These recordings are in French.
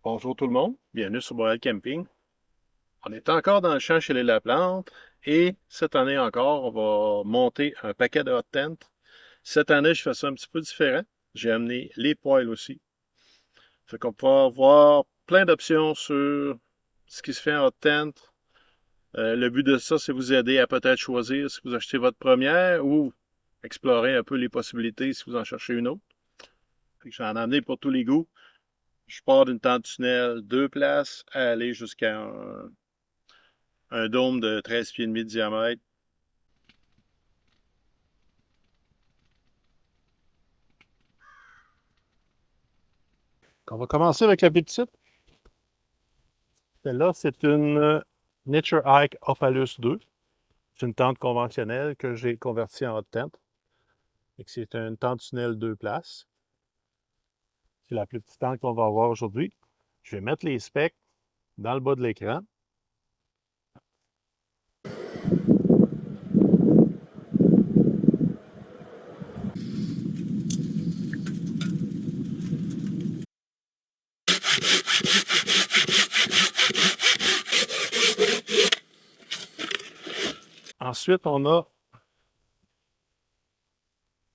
Bonjour tout le monde, bienvenue sur Boreal Camping. On est encore dans le champ chez les Laplante et cette année encore, on va monter un paquet de hot tent. Cette année, je fais ça un petit peu différent. J'ai amené les poêles aussi. Fait qu'on peut avoir plein d'options sur ce qui se fait en hot tent. Le but de ça, c'est vous aider à peut-être choisir si vous achetez votre première ou explorer un peu les possibilités si vous en cherchez une autre. Fait que j'en ai amené pour tous les goûts. Je pars d'une tente tunnel 2 places à aller jusqu'à un dôme de 13 pieds et demi de diamètre. On va commencer avec la plus petite. Celle-là, c'est une Nature Hike Opalus 2. C'est une tente conventionnelle que j'ai convertie en hot tent. C'est une tente tunnel 2 places. C'est la plus petite tente qu'on va avoir aujourd'hui. Je vais mettre les specs dans le bas de l'écran. Ensuite, on a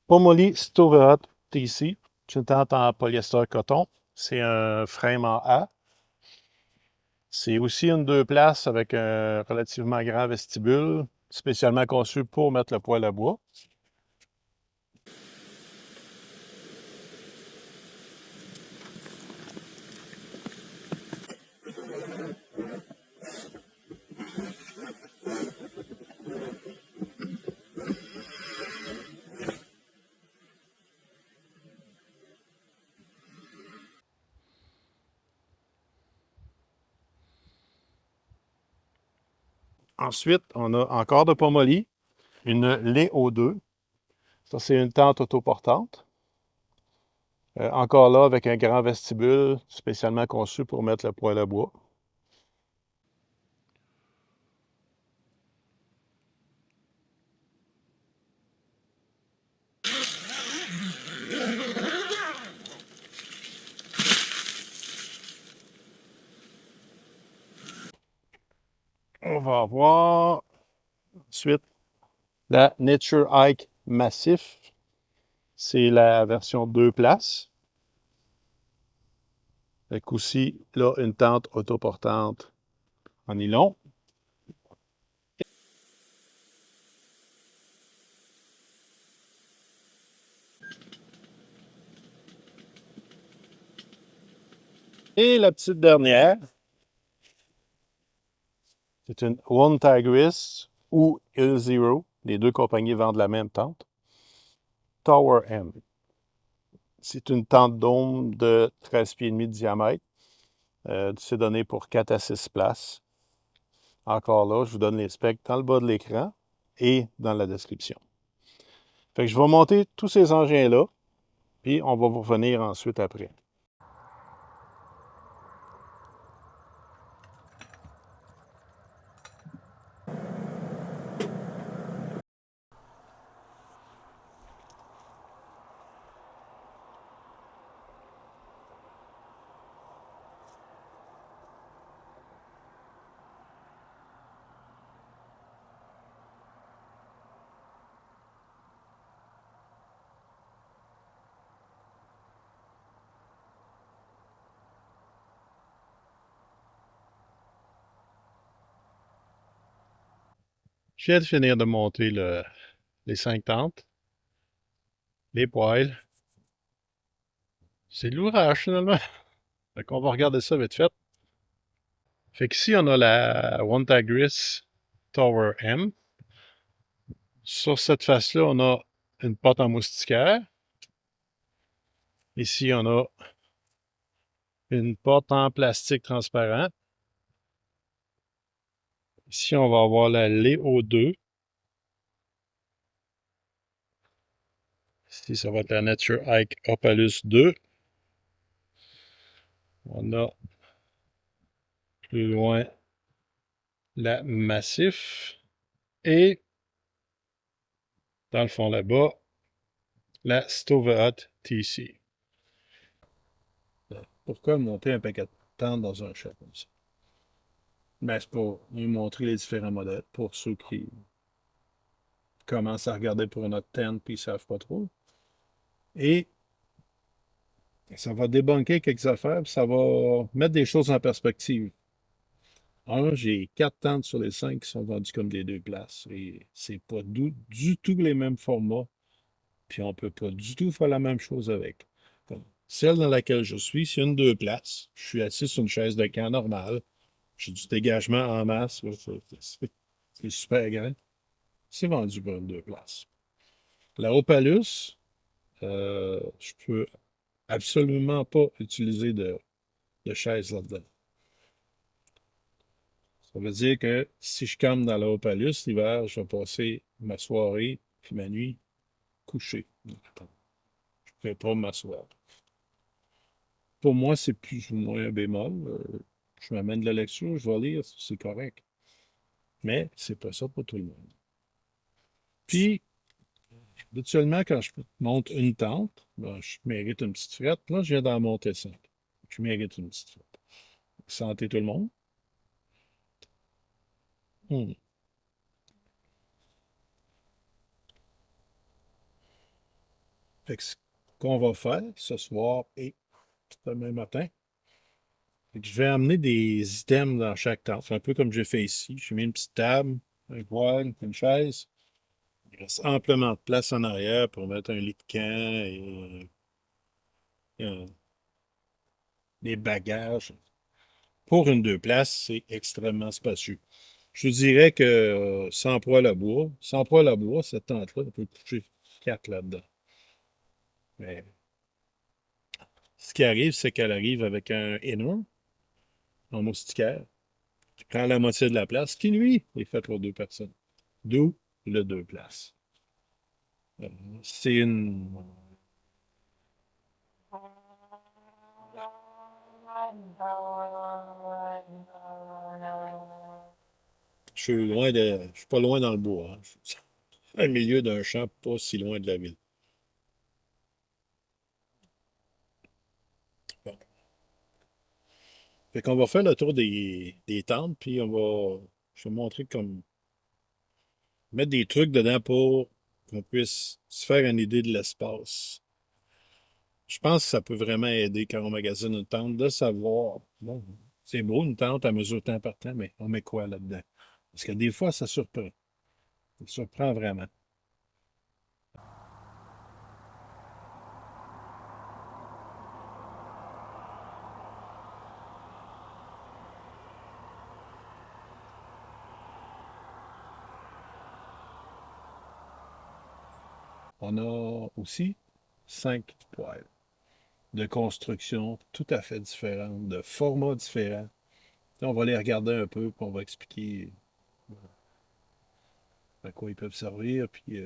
Pomoly Stoverat TC. C'est une tente en polyester coton. C'est un frame en A. C'est aussi une 2 places avec un relativement grand vestibule, spécialement conçu pour mettre le poêle à bois. Ensuite, on a encore de Pomoly, une Léo 2. Ça, c'est une tente autoportante. Encore là, avec un grand vestibule spécialement conçu pour mettre le poêle à bois. On va avoir ensuite la Nature Hike Massif. C'est la version 2 places. Avec aussi, là, une tente autoportante en nylon. Et la petite dernière, c'est une One Tigris ou Hill Zero. Les deux compagnies vendent la même tente. Tower M. C'est une tente dôme de 13 pieds et demi de diamètre. C'est donné pour 4 à 6 places. Encore là, je vous donne les specs dans le bas de l'écran et dans la description. Fait que je vais monter tous ces engins-là, puis on va vous revenir ensuite après. Je viens de finir de monter les 5 tentes, les poêles. C'est de l'ouvrage finalement. Fait qu'on va regarder ça vite fait. Fait qu'ici, on a la One Tigris Tower M. Sur cette face-là, on a une porte en moustiquaire. Ici, on a une porte en plastique transparent. Ici, on va avoir la Léo 2. Ici, ça va être la Nature Hike Opalus 2. On a plus loin la Massif. Et dans le fond là-bas, la Stoverat TC. Pourquoi monter un paquet? tente dans un chat comme ça. Ben, c'est pour nous montrer les différents modèles pour ceux qui commencent à regarder pour notre tente puis ils ne savent pas trop. Et ça va débunker quelques affaires, puis ça va mettre des choses en perspective. J'ai 4 tentes sur les 5 qui sont vendues comme des 2 places. Et c'est pas du tout les mêmes formats. Puis on peut pas du tout faire la même chose avec. Comme celle dans laquelle je suis, c'est une 2 places. Je suis assis sur une chaise de camp normale. J'ai du dégagement en masse. Là, c'est super grand. C'est vendu pour une 2 places. La Opalus, je peux absolument pas utiliser de chaise là-dedans. Ça veut dire que si je campe dans la Opalus l'hiver, je vais passer ma soirée puis ma nuit couché. Je ne vais pas m'asseoir. Pour moi, c'est plus ou moins un bémol. Je m'amène de la lecture, je vais lire, c'est correct. Mais c'est pas ça pour tout le monde. Puis, habituellement, quand je monte une tente, ben, je mérite une petite frette. Là, je viens d'en monter 5. Je mérite une petite frette. Santé tout le monde. Hmm. Fait que ce qu'on va faire ce soir et demain matin, fait que je vais amener des items dans chaque tente. C'est un peu comme j'ai fait ici. J'ai mis une petite table, un poêle, une chaise. Il reste amplement de place en arrière pour mettre un lit de camp et des bagages. Pour une 2 places, c'est extrêmement spacieux. Je dirais que sans poêle à bois, cette tente-là, on peut coucher 4 là-dedans. Mais ce qui arrive, c'est qu'elle arrive avec un inner en moustiquaire qui prend la moitié de la place, qui lui est fait pour 2 personnes. D'où le 2 places. Euh, C'est une. Je suis pas loin dans le bois, hein. Je suis au milieu d'un champ, pas si loin de la ville. Bon. Fait qu'on va faire le tour des tentes, puis je vais montrer comme, mettre des trucs dedans pour qu'on puisse se faire une idée de l'espace. Je pense que ça peut vraiment aider quand on magasine une tente de savoir, bon, c'est beau une tente à mesure temps par temps, mais on met quoi là-dedans? Parce que des fois, ça surprend. Ça surprend vraiment. On a aussi 5 poêles de construction tout à fait différentes, de formats différents. On va les regarder un peu, puis on va expliquer à quoi ils peuvent servir, puis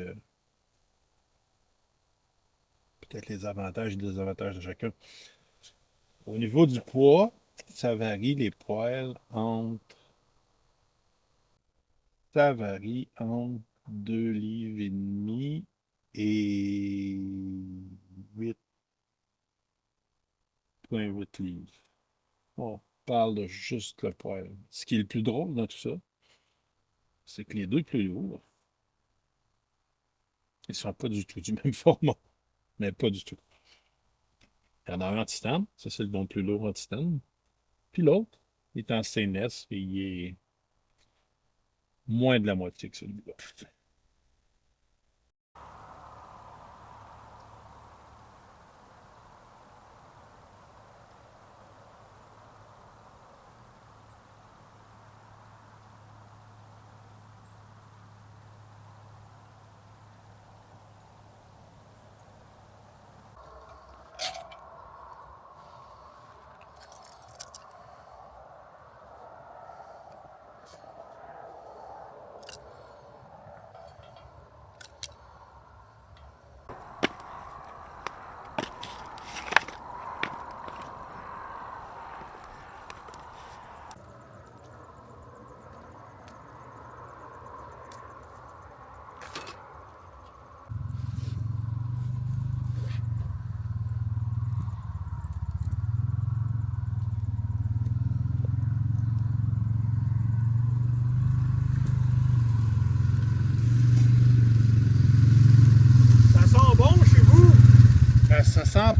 peut-être les avantages et les désavantages de chacun. Au niveau du poids, ça varie les poêles ça varie entre 2 livres et demi et 8,8 livres. On parle de juste le poêle. Ce qui est le plus drôle dans tout ça, c'est que les deux plus lourds, ils ne sont pas du tout du même format. Mais pas du tout. Il y en a un en titane, ça c'est le bon plus lourd en titane. Puis l'autre, il est en stainless et il est moins de la moitié que celui-là.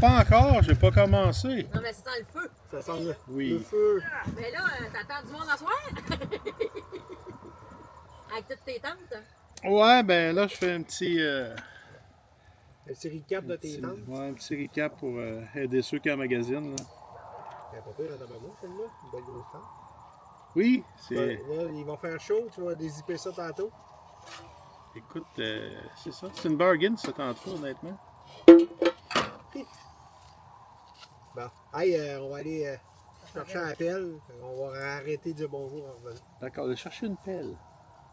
pas encore, j'ai pas commencé. Non, mais ça sent le feu. Ça sent le Oui. feu. Mais là, t'attends du monde à soir? Avec toutes tes tantes? Ouais, ben là, je fais Un petit recap de tes tentes. ouais, un petit recap pour aider ceux qui emmagasinent. Là. C'est pas pire dans ta maman, celle-là. Une belle grosse tente. Oui, c'est. Ouais, là, il va faire chaud, tu vas dézipper ça tantôt. Écoute, c'est ça. C'est une bargain, cette tente-là, honnêtement. Bon. Hey, on va aller chercher un pelle. On va arrêter de dire bonjour en revenant. D'accord, de chercher une pelle.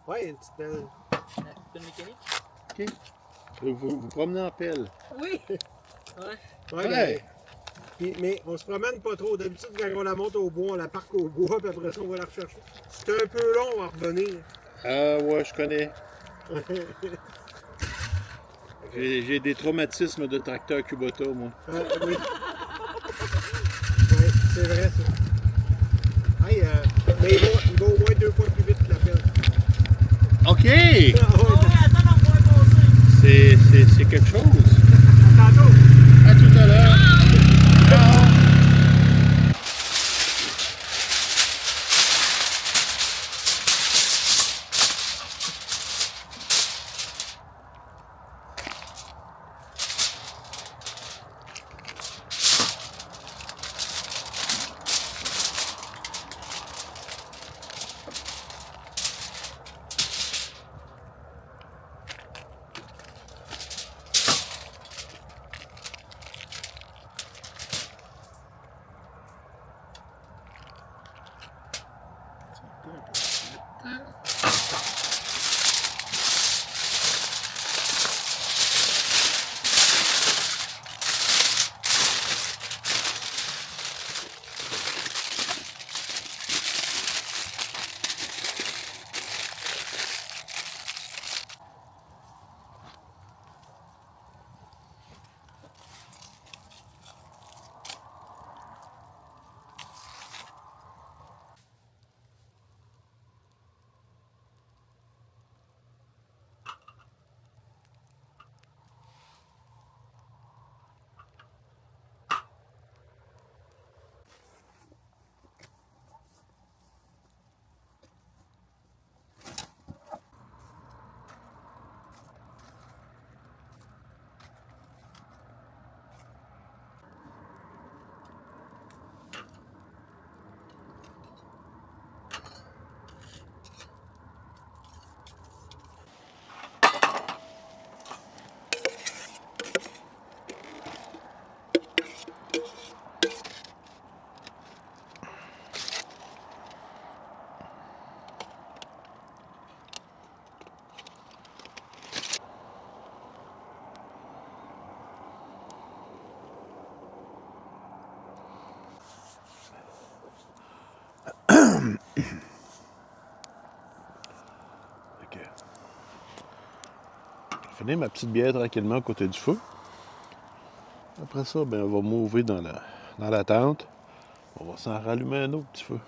Ouais, une petite pelle. C'est une mécanique? OK. Vous promenez en pelle. Oui. Ouais. Ouais, Ouais. mais on se promène pas trop. D'habitude, quand on la monte au bois, on la parque au bois, puis après ça, on va la rechercher. C'est un peu long à revenir. Ouais, je connais. J'ai des traumatismes de tracteur Kubota, moi. Oui. Ouais, c'est vrai, ça. Hey, mais il va au moins 2 fois plus vite que la pelle. OK! Ah, ouais, Attends, on va passer. C'est quelque chose. tantôt. À tout à l'heure. Ciao. Je vais finir ma petite bière tranquillement à côté du feu. Après ça, ben, on va m'ouvrir dans la tente. On va s'en rallumer un autre petit feu.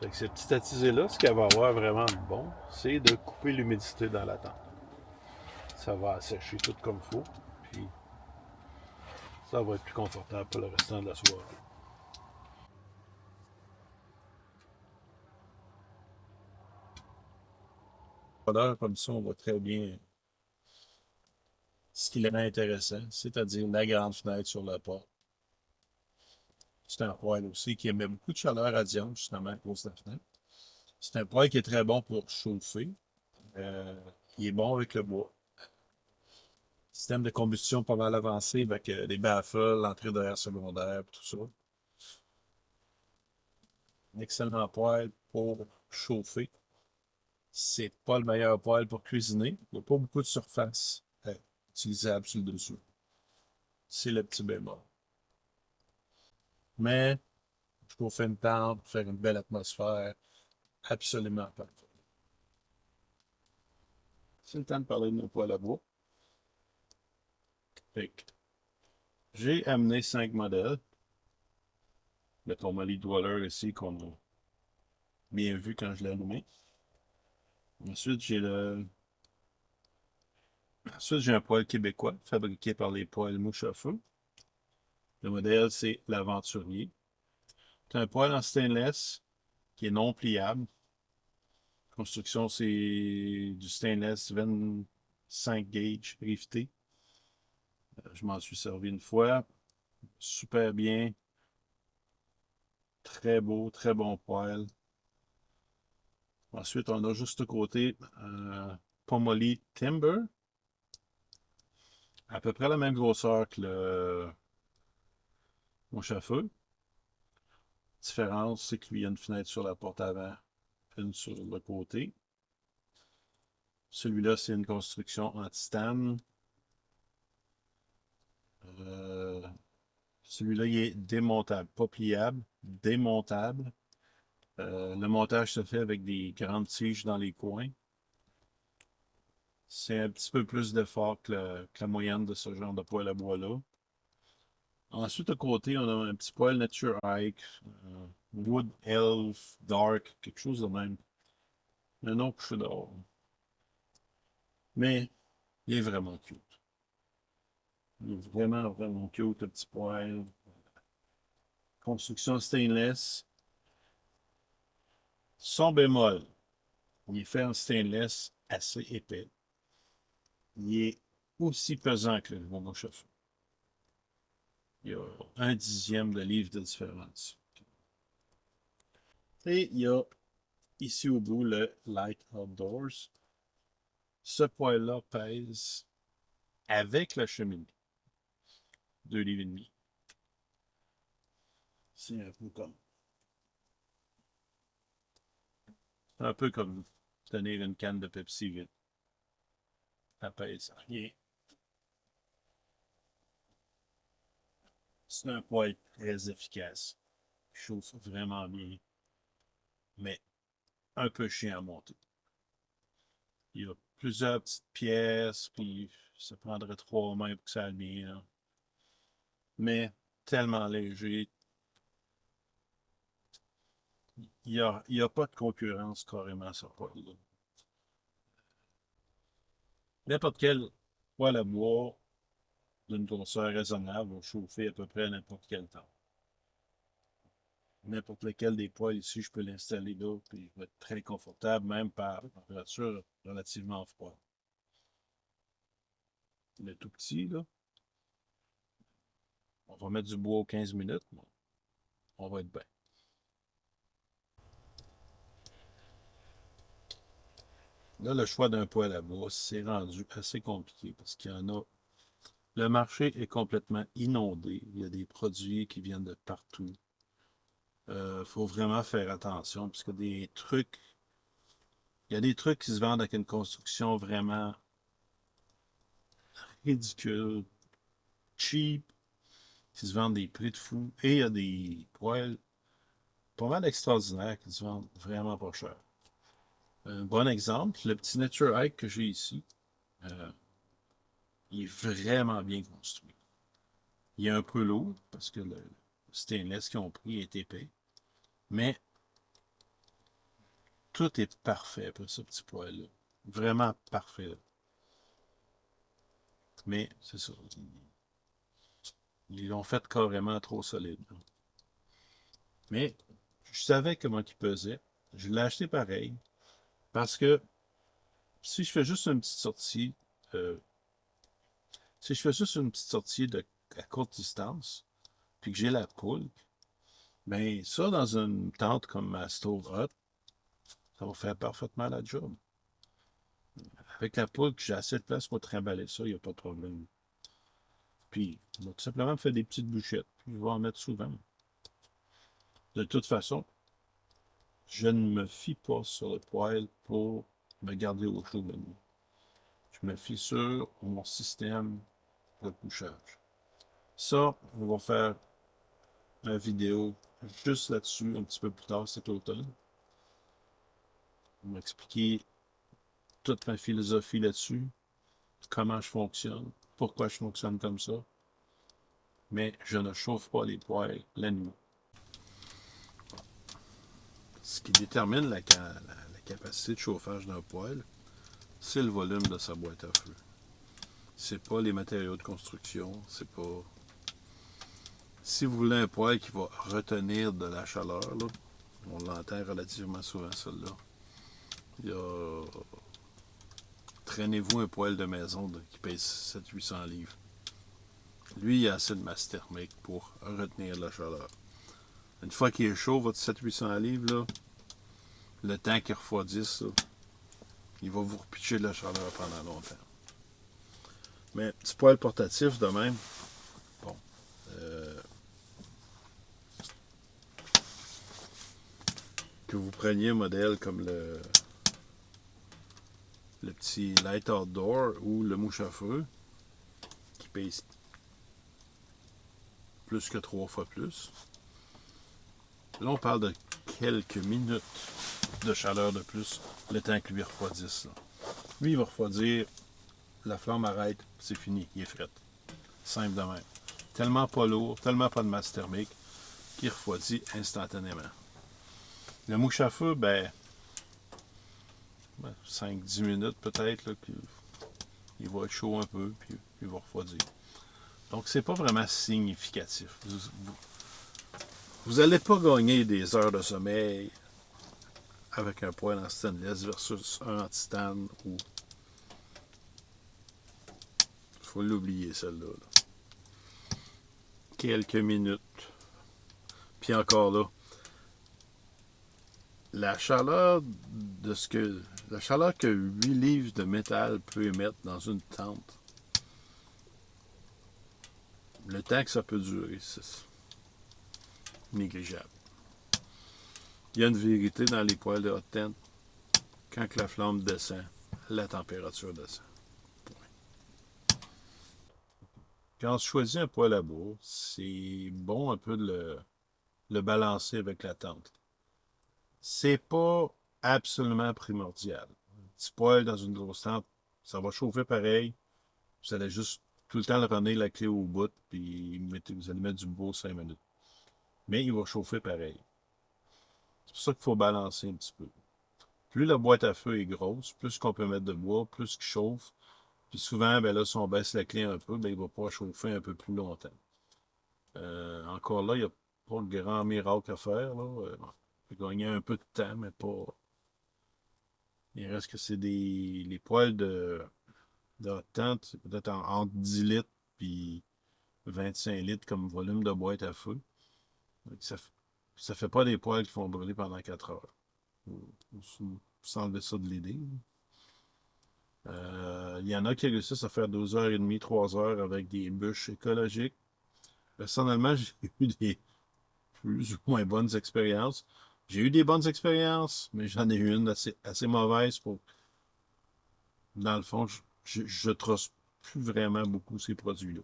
Fait que cette petite attisée-là, ce qu'elle va avoir vraiment de bon, c'est de couper l'humidité dans la tente. Ça va assécher tout comme il faut, puis ça va être plus confortable pour le restant de la soirée. L'odeur comme ça, on voit très bien ce qui est intéressant, c'est-à-dire la grande fenêtre sur le port. C'est un poêle aussi qui émet beaucoup de chaleur radiante, justement, à cause de la fenêtre. C'est un poêle qui est très bon pour chauffer. Euh, il est bon avec le bois. Système de combustion pas mal avancé avec des baffles, l'entrée d'air secondaire, tout ça. un excellent poêle pour chauffer. C'est pas le meilleur poêle pour cuisiner. Il n'y a pas beaucoup de surface utilisable sur le dessus. C'est le petit bémol. Mais chauffer une tente, faire une belle atmosphère, absolument parfait. C'est le temps de parler de nos poêles à bois. Fait que j'ai amené 5 modèles. Le Tourmaline Dweller ici qu'on a bien vu quand je l'ai allumé. Ensuite, j'ai un poêle québécois fabriqué par les poêles Mouche à feu. Le modèle, c'est l'Aventurier. C'est un poêle en stainless qui est non pliable. Construction, c'est du stainless 25 gauge riveté. Je m'en suis servi une fois. Super bien. Très beau, très bon poêle. Ensuite, on a juste à côté Pomoli Timber. À peu près la même grosseur que le mouche à feu. Différence, c'est qu'il y a une fenêtre sur la porte avant, une sur le côté. Celui-là, c'est une construction en titane. Euh, Celui-là, il est démontable, pas pliable, démontable. Le montage se fait avec des grandes tiges dans les coins. C'est un petit peu plus d'effort que la moyenne de ce genre de poêle à bois-là. Ensuite, à côté, on a un petit poêle Nature Hike, Wood Elf Dark, quelque chose de même. Un nom que je dehors. Mais il est vraiment cute. Il est vraiment, vraiment cute, le petit poêle. Construction stainless. Son bémol, il est fait en stainless assez épais. Il est aussi pesant que le mon chef. Il y a un dixième de livre de différence. Et il y a ici au bout le Light Outdoors. Ce poêle-là pèse avec la cheminée 2 livres et demi. C'est un peu comme tenir une canne de Pepsi vide. Ça pèse rien. C'est un poêle très efficace. Il chauffe vraiment bien, mais un peu chiant à monter. Il y a plusieurs petites pièces, puis ça prendrait 3 mains pour que ça aille bien, là. Mais tellement léger. Il y a pas de concurrence carrément sur ce poêle-là. N'importe quel poêle à bois d'une grosseur raisonnable va chauffer à peu près à n'importe quel temps. N'importe lequel des poêles ici, je peux l'installer là, puis il va être très confortable, même par température relativement froide. Le tout petit, là, on va mettre du bois aux 15 minutes, on va être bien. Là, le choix d'un poêle à bois, c'est rendu assez compliqué parce qu'il y en a. Le marché est complètement inondé. Il y a des produits qui viennent de partout. Faut vraiment faire attention parce que il y a des trucs qui se vendent avec une construction vraiment ridicule, cheap, qui se vendent des prix de fou. Et il y a des poêles pas mal extraordinaires qui se vendent vraiment pas cher. Un bon exemple, le petit Nature Hike que j'ai ici, euh, il est vraiment bien construit. Il est un peu lourd parce que le stainless qu'ils ont pris est épais, mais tout est parfait pour ce petit poêle-là. Vraiment parfait, là. Mais c'est ça. Ils l'ont fait carrément trop solide, là. Mais je savais comment il pesait. Je l'ai acheté pareil. Parce que si je fais juste une petite sortie, euh, si je fais juste une petite sortie à courte distance, puis que j'ai la poule, ben ça, dans une tente comme ma Stove Hut, ça va faire parfaitement la job. Avec la poule, j'ai assez de place pour trimballer ça, il n'y a pas de problème. Puis, on va tout simplement faire des petites bouchettes. Puis, je vais en mettre souvent. De toute façon, je ne me fie pas sur le poêle pour me garder au chaud de nuit. Je me fie sur mon système de couchage. Ça, on va faire une vidéo juste là-dessus un petit peu plus tard cet automne. On va expliquer toute ma philosophie là-dessus, comment je fonctionne, pourquoi je fonctionne comme ça. Mais je ne chauffe pas les poêles la nuit. Ce qui détermine la capacité de chauffage d'un poêle, c'est le volume de sa boîte à feu. C'est pas les matériaux de construction, c'est pas... Si vous voulez un poêle qui va retenir de la chaleur, là, on l'entend relativement souvent, celle-là. Il y a... Traînez-vous un poêle de maison qui pèse 700-800 livres. Lui, il a assez de masse thermique pour retenir de la chaleur. Une fois qu'il est chaud, votre 700-800 livres, là, le temps qu'il refroidisse, là, il va vous repitcher de la chaleur pendant longtemps. Mais petit poêle portatif de même, bon. Que vous preniez un modèle comme le petit Light Outdoor ou le mouche à feu, qui pèse plus que 3 fois plus. Là, on parle de quelques minutes de chaleur de plus, le temps que lui refroidisse. Là. Lui, il va refroidir, la flamme arrête, c'est fini, il est fret. Simple de même. Tellement pas lourd, tellement pas de masse thermique, qu'il refroidit instantanément. Le mouche à feu, 5-10 minutes peut-être, il va être chaud un peu, puis il va refroidir. Donc, c'est pas vraiment significatif. Vous n'allez pas gagner des heures de sommeil avec un poêle en stainless versus un en titane ou... Il faut l'oublier, celle-là. Là. Quelques minutes. Puis encore là, la chaleur que 8 livres de métal peut émettre dans une tente, le temps que ça peut durer, c'est négligeable. Il y a une vérité dans les poêles de hot tent. Quand la flamme descend, la température descend. Point. Quand on choisit un poêle à bois, c'est bon un peu de le balancer avec la tente. C'est pas absolument primordial. Un petit poêle dans une grosse tente, ça va chauffer pareil. Vous allez juste tout le temps le runner la clé au bout, puis vous allez mettre du beau 5 minutes. Mais il va chauffer pareil. C'est pour ça qu'il faut balancer un petit peu. Plus la boîte à feu est grosse, plus qu'on peut mettre de bois, plus qu'il chauffe. Puis souvent, là, si on baisse la clé un peu, il va pouvoir chauffer un peu plus longtemps. Encore là, il n'y a pas de grand miracle à faire. Là. On peut gagner un peu de temps, mais pas... Il reste que c'est les poêles de hot tent, c'est peut-être entre 10 litres et 25 litres comme volume de boîte à feu. Donc, ça fait pas des poêles qui font brûler pendant 4 heures. Faut s'enlever ça de l'idée. Il y en a qui réussissent à faire 2h30, 3 heures avec des bûches écologiques. Personnellement, j'ai eu des plus ou moins bonnes expériences. J'ai eu des bonnes expériences, mais j'en ai eu une assez mauvaise pour... Dans le fond, je trosse plus vraiment beaucoup ces produits-là.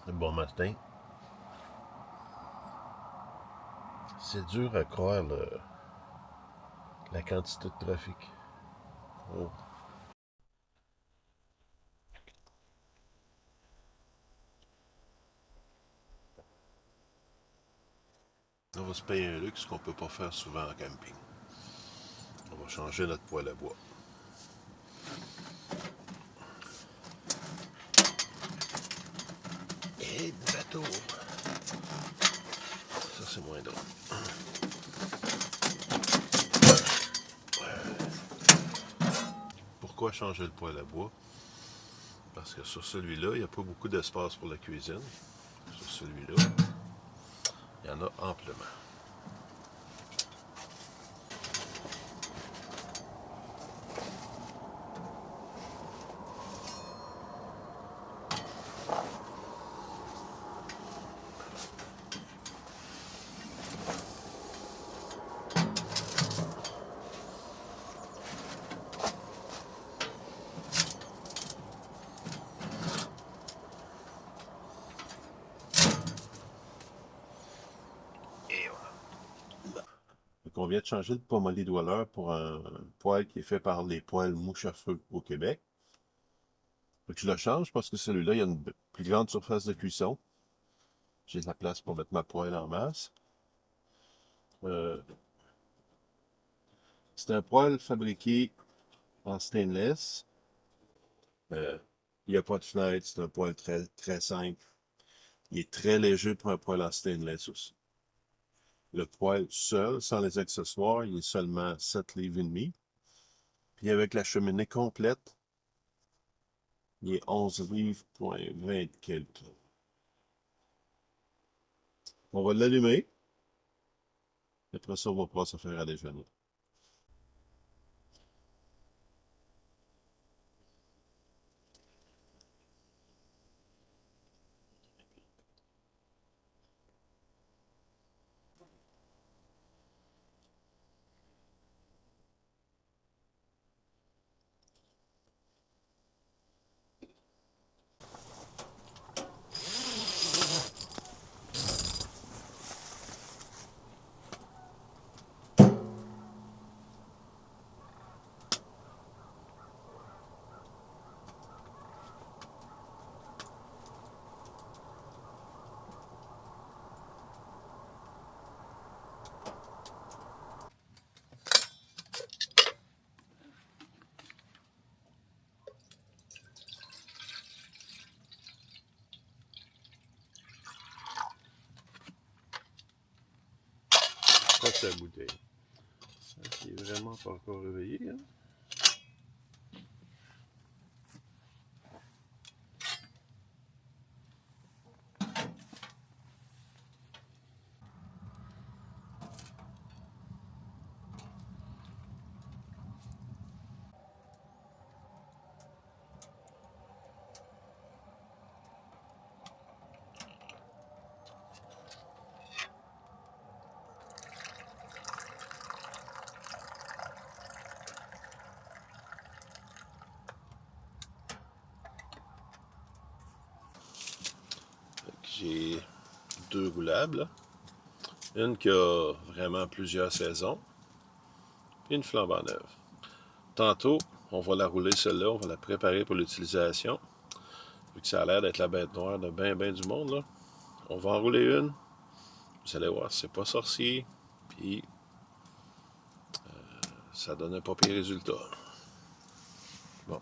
Bon matin. C'est dur à croire la quantité de trafic. Oh. On va se payer un luxe qu'on ne peut pas faire souvent en camping. On va changer notre poêle à bois. Et bateau. Ça, c'est moins drôle. Pourquoi changer le poêle à bois? Parce que sur celui-là, il n'y a pas beaucoup d'espace pour la cuisine. Sur celui-là, il y en a amplement. Donc, on vient de changer de Pomoly Dweller pour un poêle qui est fait par les poêles mouche à feu au Québec. Donc, je le change parce que celui-là, il y a une plus grande surface de cuisson. J'ai de la place pour mettre ma poêle en masse. Euh, c'est un poêle fabriqué en stainless. Il n'y a pas de fenêtre, c'est un poêle très, très simple. Il est très léger pour un poêle en stainless aussi. Le poêle seul, sans les accessoires, il est seulement 7 livres et demi. Puis avec la cheminée complète, il est 11 livres, point 20 quelques. On va l'allumer. Après ça, on va pouvoir se faire à déjeuner. Ça, c'est la bouteille. Il est vraiment pas encore réveillé, hein? J'ai deux roulables, là. Une qui a vraiment plusieurs saisons, et une flambant neuve. Tantôt, on va la rouler celle-là, on va la préparer pour l'utilisation. Vu que ça a l'air d'être la bête noire de ben du monde, là. On va en rouler une. Vous allez voir, c'est pas sorcier. Puis, ça donne un pas pire résultat. Bon.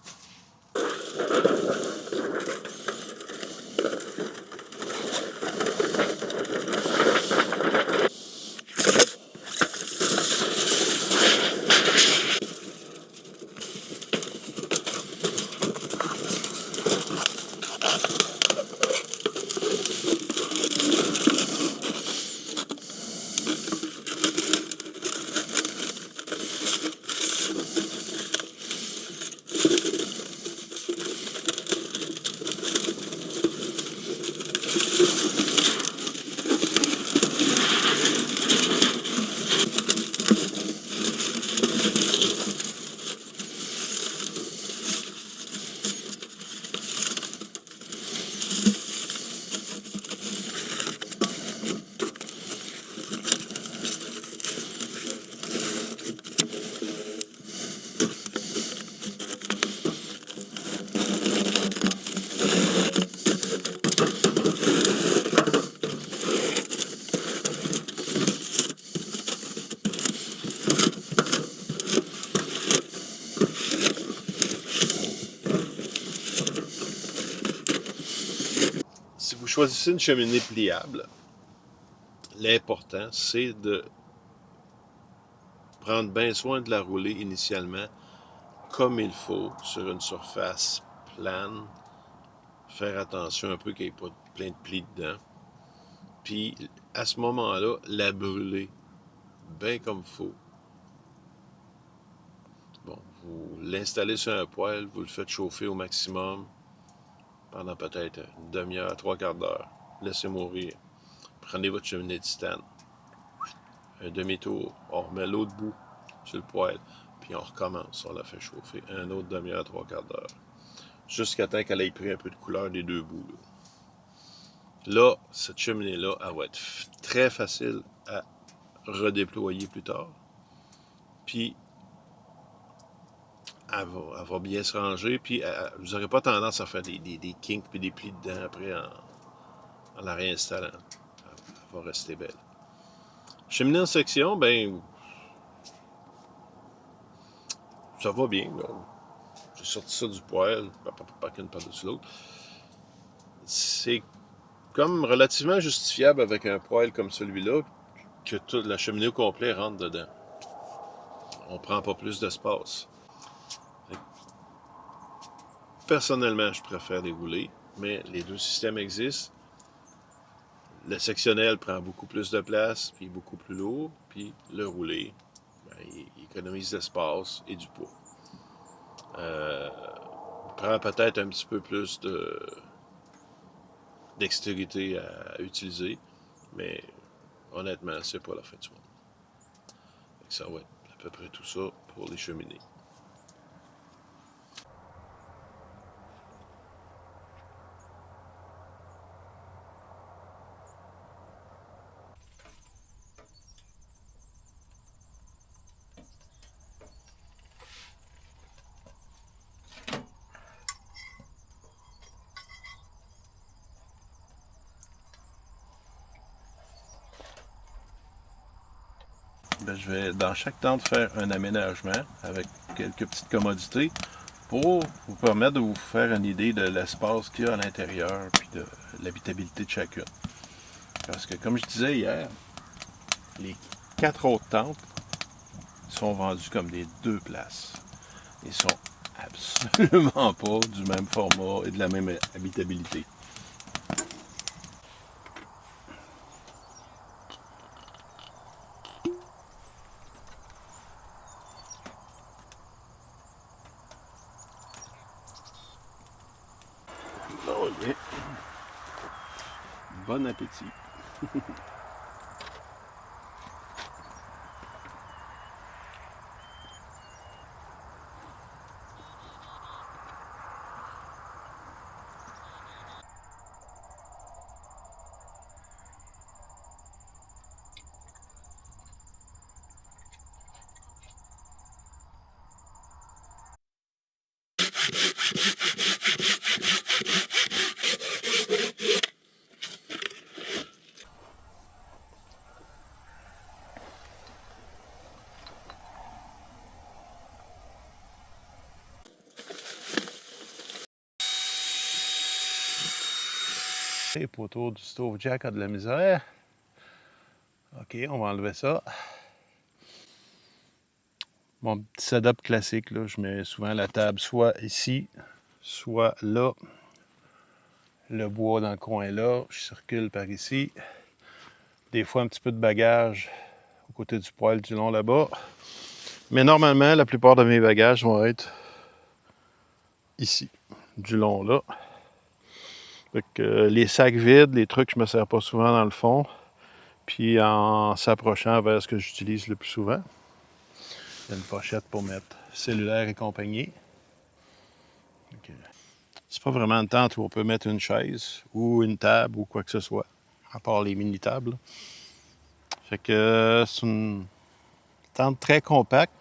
Si vous choisissez une cheminée pliable, l'important, c'est de prendre bien soin de la rouler initialement comme il faut sur une surface plane. Faire attention un peu qu'il n'y ait pas plein de plis dedans. Puis, à ce moment-là, la brûler bien comme il faut. Bon, vous l'installez sur un poêle, vous le faites chauffer au maximum pendant peut-être une demi-heure, trois quarts d'heure. Laissez mourir. Prenez votre cheminée de titane. Un demi-tour. On remet l'autre bout sur le poêle. Puis on recommence. On la fait chauffer un autre demi-heure, trois quarts d'heure. Jusqu'à temps qu'elle ait pris un peu de couleur des deux bouts. Là, cette cheminée-là, elle va être très facile à redéployer plus tard. puis elle va bien se ranger, puis vous n'aurez pas tendance à faire des kinks puis des plis dedans après en la réinstallant. Elle va rester belle. Cheminée en section, ben, ça va bien. Là. J'ai sorti ça du poêle, pas qu'une par-dessus l'autre. C'est comme relativement justifiable avec un poêle comme celui-là que toute la cheminée au complet rentre dedans. On prend pas plus d'espace. Personnellement, je préfère les roulés, mais les deux systèmes existent. Le sectionnel prend beaucoup plus de place, puis beaucoup plus lourd, puis le roulé, ben, il économise d'espace et du poids. Il prend peut-être un petit peu plus d'extérité à utiliser, mais honnêtement, c'est pas la fin du monde. Ça va être à peu près tout ça pour les cheminées. Ben, je vais dans chaque tente faire un aménagement avec quelques petites commodités pour vous permettre de vous faire une idée de l'espace qu'il y a à l'intérieur puis de l'habitabilité de chacune. Parce que comme je disais hier, les 4 autres tentes sont vendues comme des 2 places. Ils sont absolument pas du même format et de la même habitabilité. Oh yeah. Bon appétit. Les poteaux du stove jack a de la misère. Ok, on va enlever ça. Mon petit setup classique, là, je mets souvent la table soit ici, soit là. Le bois dans le coin là, je circule par ici. Des fois un petit peu de bagage au côté du poêle du long là-bas. Mais normalement, la plupart de mes bagages vont être ici, du long là. Fait que, les sacs vides, les trucs, je me sers pas souvent dans le fond. Puis en s'approchant vers ce que j'utilise le plus souvent. Il y a une pochette pour mettre cellulaire et compagnie. Okay. C'est pas vraiment une tente où on peut mettre une chaise ou une table ou quoi que ce soit, à part les mini-tables. Fait que c'est une tente très compacte.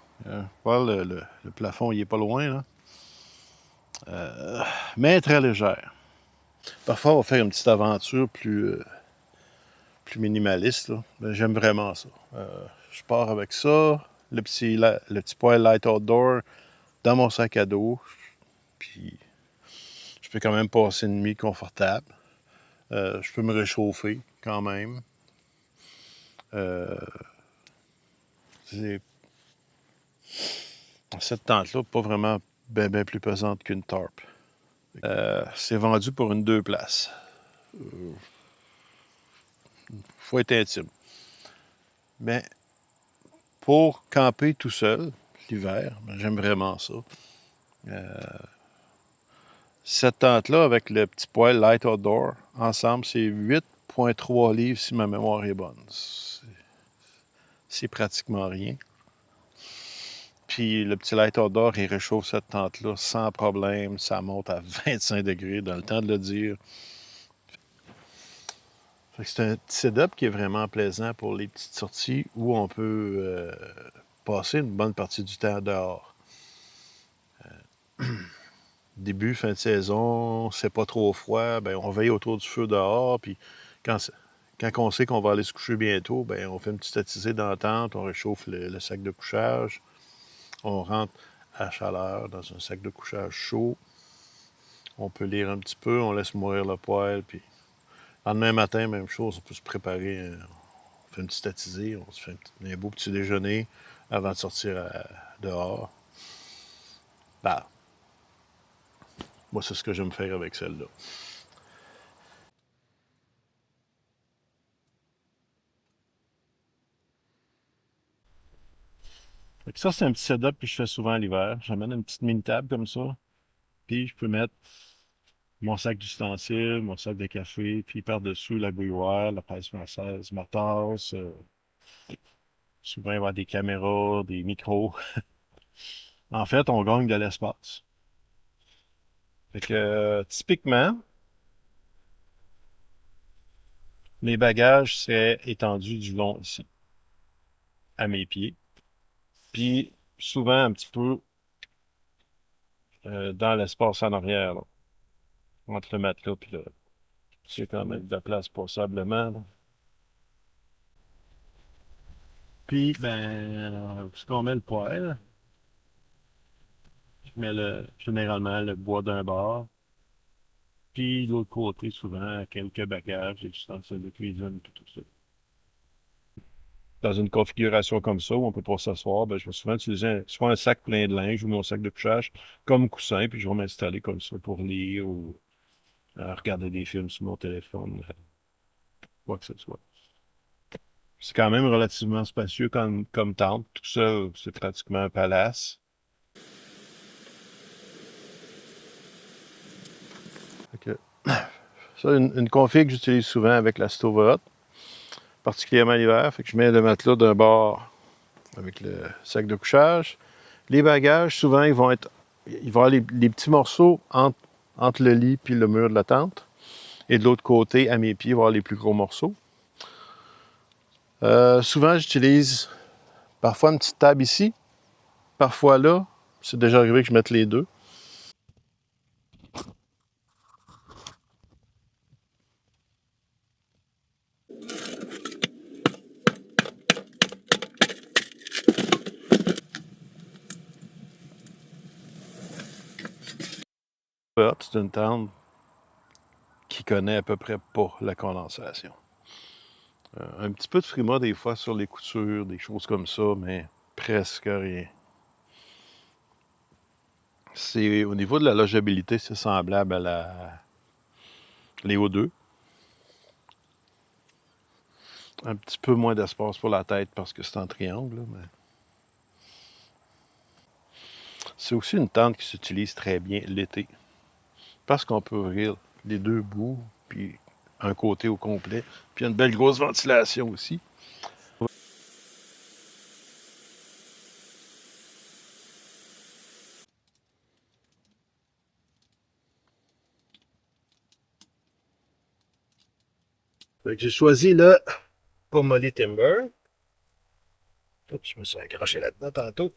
Voilà, le plafond, il est pas loin, là. Mais très légère. Parfois, on va faire une petite aventure plus minimaliste. Là. Ben, j'aime vraiment ça. Je pars avec ça, le petit poêle Light Outdoor dans mon sac à dos. Puis, je peux quand même passer une nuit confortable. Je peux me réchauffer quand même. Cette tente-là, pas vraiment bien plus pesante qu'une tarp. C'est vendu pour une 2 places. Faut être intime. Mais pour camper tout seul, l'hiver, j'aime vraiment ça. Cette tente-là, avec le petit poêle Light Outdoor, ensemble, c'est 8,3 livres si ma mémoire est bonne. C'est pratiquement rien. Puis le petit Light Outdoor, il réchauffe cette tente-là sans problème. Ça monte à 25 degrés, dans le temps de le dire. Fait que c'est un petit setup qui est vraiment plaisant pour les petites sorties où on peut passer une bonne partie du temps dehors. Début, fin de saison, c'est pas trop froid, ben on veille autour du feu dehors, puis quand, quand on sait qu'on va aller se coucher bientôt, ben on fait une petite attisée dans la tente, on réchauffe le sac de couchage, on rentre à chaleur dans un sac de couchage chaud, on peut lire un petit peu, on laisse mourir le poêle, puis le lendemain matin, même chose, on peut se préparer, on fait une petite attisée, on se fait un beau petit déjeuner avant de sortir dehors. Bah, moi, c'est ce que j'aime faire avec celle-là. Ça, c'est un petit setup que je fais souvent l'hiver. J'amène une petite mini-table comme ça. Puis je peux mettre mon sac d'ustensiles, mon sac de café, puis par-dessus la bouilloire, la presse française, ma tasse. Souvent, il va y avoir des caméras, des micros. En fait, on gagne de l'espace. Fait que, typiquement, les bagages seraient étendus du long ici, à mes pieds. Puis, souvent, un petit peu dans l'espace en arrière, là, entre le matelas puis le... C'est quand même de la place passablement, là. Puis, ben, ce qu'on met le poêle, je mets généralement le bois d'un bord. Puis, de l'autre côté, souvent, quelques bagages, des ustensiles de cuisine, puis tout ça. Dans une configuration comme ça, où on peut pas s'asseoir, ben, je vais souvent utiliser soit un sac plein de linge ou mon sac de couchage comme coussin, puis je vais m'installer comme ça pour lire ou regarder des films sur mon téléphone, quoi que ce soit. C'est quand même relativement spacieux comme tente. Tout ça, c'est pratiquement un palace. Ok. Ça, une config que j'utilise souvent avec la stove hot, particulièrement l'hiver. Fait que je mets le matelas d'un bord avec le sac de couchage. Les bagages, souvent, ils vont avoir les petits morceaux entre le lit et le mur de la tente. Et de l'autre côté, à mes pieds, il va y avoir les plus gros morceaux. Souvent, j'utilise parfois une petite table ici, parfois là. C'est déjà arrivé que je mette les deux. C'est une tente qui connaît à peu près pas la condensation. Un petit peu de frima des fois sur les coutures, des choses comme ça, mais presque rien. C'est au niveau de la logeabilité, c'est semblable à les O2. Un petit peu moins d'espace pour la tête parce que c'est en triangle, là, mais c'est aussi une tente qui s'utilise très bien l'été. Parce qu'on peut ouvrir les deux bouts, puis un côté au complet, puis il y a une belle grosse ventilation aussi. Fait que j'ai choisi le Pomoly Timber. Oups, je me suis accroché là-dedans tantôt.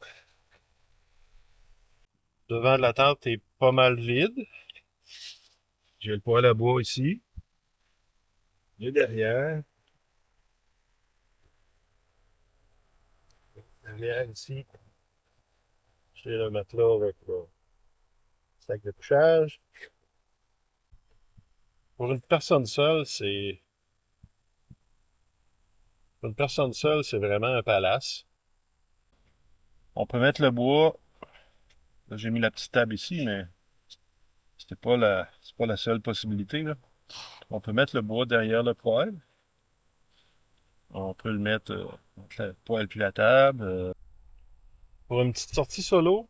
Devant de la tente est pas mal vide. J'ai le poêle à bois ici. Et derrière. Derrière ici, j'ai le matelas avec le sac de couchage. Pour une personne seule, c'est vraiment un palace. On peut mettre le bois. Là, j'ai mis la petite table ici, mais c'est pas la seule possibilité, là. On peut mettre le bois derrière le poêle. On peut le mettre entre le poêle puis la table. Pour une petite sortie solo,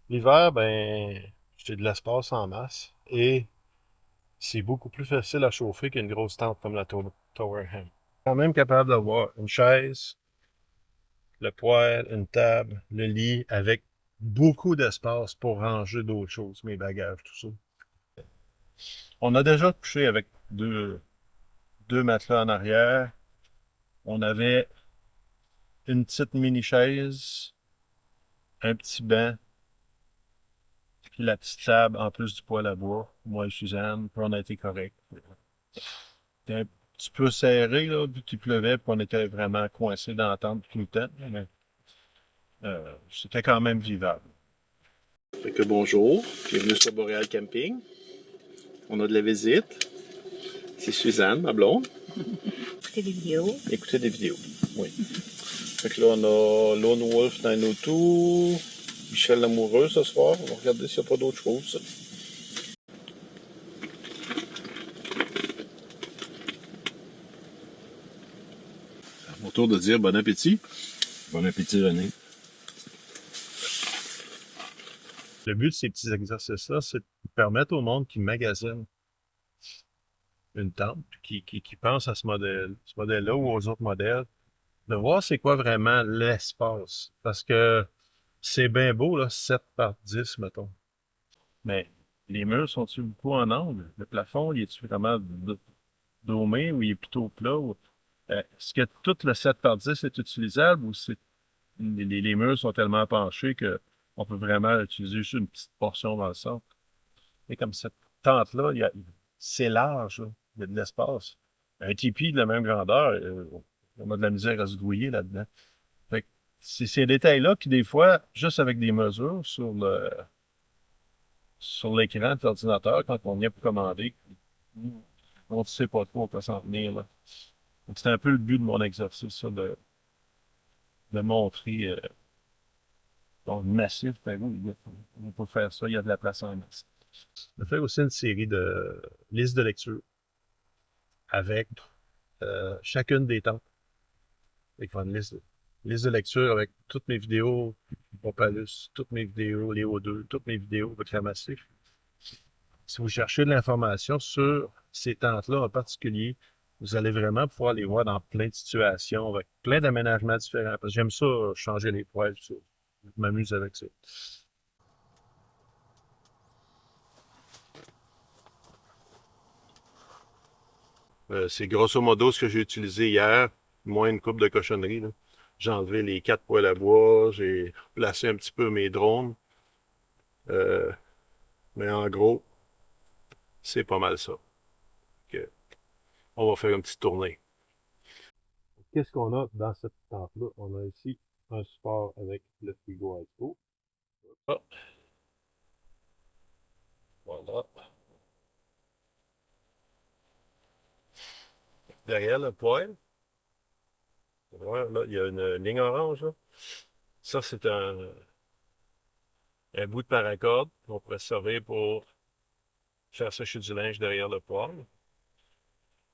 l'hiver, ben, j'ai de l'espace en masse et c'est beaucoup plus facile à chauffer qu'une grosse tente comme la Towerham. Quand même capable d'avoir une chaise, le poêle, une table, le lit avec beaucoup d'espace pour ranger d'autres choses, mes bagages, tout ça. On a déjà couché avec deux matelas en arrière. On avait une petite mini-chaise, un petit banc, puis la petite table en plus du poêle à bois. Moi et Suzanne, puis on a été correct. C'était un petit peu serré, là, vu qu'il pleuvait, puis on était vraiment coincés dans la tente tout le temps. Mais c'était quand même vivable. Fait que bonjour, bienvenue sur Boréal Camping. On a de la visite. C'est Suzanne, ma blonde. Écouter des vidéos. Écouter des vidéos, oui. Fait que là, on a Lone Wolf 902, Michel Lamoureux ce soir. On va regarder s'il n'y a pas d'autres choses. À mon tour de dire bon appétit. Bon appétit, René. Le but de ces petits exercices-là, c'est de permettre au monde qui magasine une tente, qui pense à ce modèle-là ou aux autres modèles, de voir c'est quoi vraiment l'espace. Parce que c'est bien beau, là, 7 par 10, mettons. Mais les murs sont-ils beaucoup en angle? Le plafond, il est-tu vraiment dômé ou il est plutôt plat? Est-ce que tout le 7 par 10 est utilisable ou les murs sont tellement penchés qu'on peut vraiment utiliser juste une petite portion dans le centre? Et comme cette tente-là, c'est large, là. Il y a de l'espace. Un tipi de la même grandeur, on a de la misère à se grouiller là-dedans. Fait que c'est ces détails-là qui, des fois, juste avec des mesures sur l'écran de l'ordinateur, quand on vient pour commander, on ne sait pas trop où on peut s'en venir, là. Donc, c'est un peu le but de mon exercice, ça, de montrer donc, massif, ben oui, on peut faire ça, il y a de la place en masse. On a fait aussi une série de listes de lecture avec chacune des tentes. Fait qu'on a une liste de lecture avec toutes mes vidéos Opalus, toutes mes vidéos Léo 2, toutes mes vidéos Votre Massif. Si vous cherchez de l'information sur ces tentes-là en particulier, vous allez vraiment pouvoir les voir dans plein de situations, avec plein d'aménagements différents. Parce que j'aime ça, changer les poils, tout ça. Je m'amuse avec ça. C'est grosso modo ce que j'ai utilisé hier, moins une coupe de cochonnerie, là. J'ai enlevé les 4 poêles à bois, j'ai placé un petit peu mes drones. Mais en gros, c'est pas mal ça. Que on va faire une petite tournée. Qu'est-ce qu'on a dans cette tente-là? On a ici un support avec le frigo Expo. Ah. Voilà. Derrière le poêle, là, il y a une ligne orange, là. Ça, c'est un bout de paracorde qu'on pourrait servir pour faire sécher du linge derrière le poêle.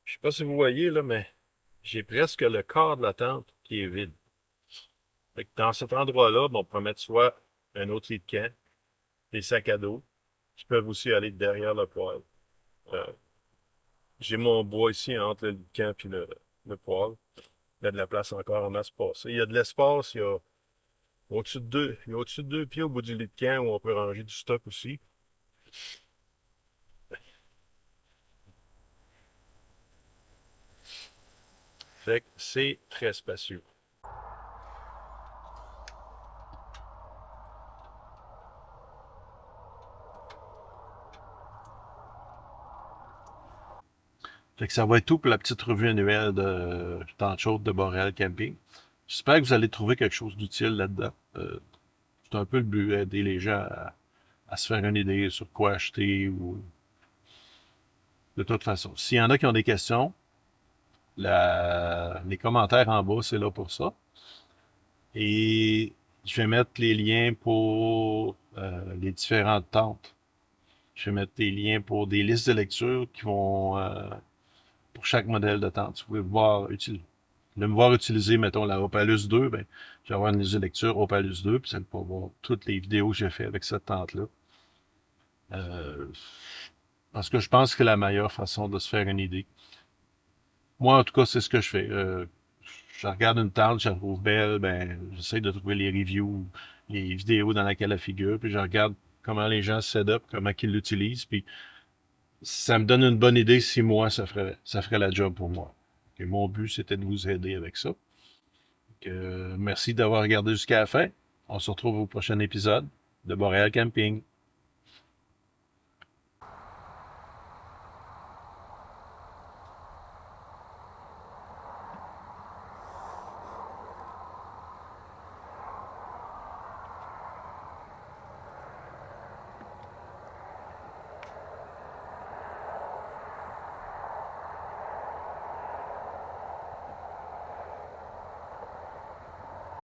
Je sais pas si vous voyez, là, mais j'ai presque le quart de la tente qui est vide. Fait que dans cet endroit-là, on peut mettre soit un autre lit de camp, des sacs à dos, qui peuvent aussi aller derrière le poêle. J'ai mon bois ici entre le lit de camp et le poêle. Il y a de la place encore en masse passer. Il y a de l'espace, il y a au-dessus de 2 pieds au bout du lit de camp où on peut ranger du stock aussi. Fait que c'est très spacieux. Fait que ça va être tout pour la petite revue annuelle de Tente Chaude de Boréal Camping. J'espère que vous allez trouver quelque chose d'utile là-dedans. C'est un peu le but, aider les gens à se faire une idée sur quoi acheter ou de toute façon. S'il y en a qui ont des questions, les commentaires en bas, c'est là pour ça. Et je vais mettre les liens pour les différentes tentes. Je vais mettre des liens pour des listes de lecture qui vont pour chaque modèle de tente. Si vous pouvez me voir utiliser, mettons, la Opalus 2, ben, je vais avoir une liste de lecture Opalus 2, puis ça va voir toutes les vidéos que j'ai fait avec cette tente-là. Parce que je pense que c'est la meilleure façon de se faire une idée. Moi, en tout cas, c'est ce que je fais. Je regarde une tente, je la trouve belle, ben, j'essaie de trouver les reviews, les vidéos dans lesquelles elle figure, puis je regarde comment les gens se set-up, comment ils l'utilisent, puis ça me donne une bonne idée si moi, ça ferait la job pour moi. Et mon but, c'était de vous aider avec ça. Merci d'avoir regardé jusqu'à la fin. On se retrouve au prochain épisode de Boréal Camping.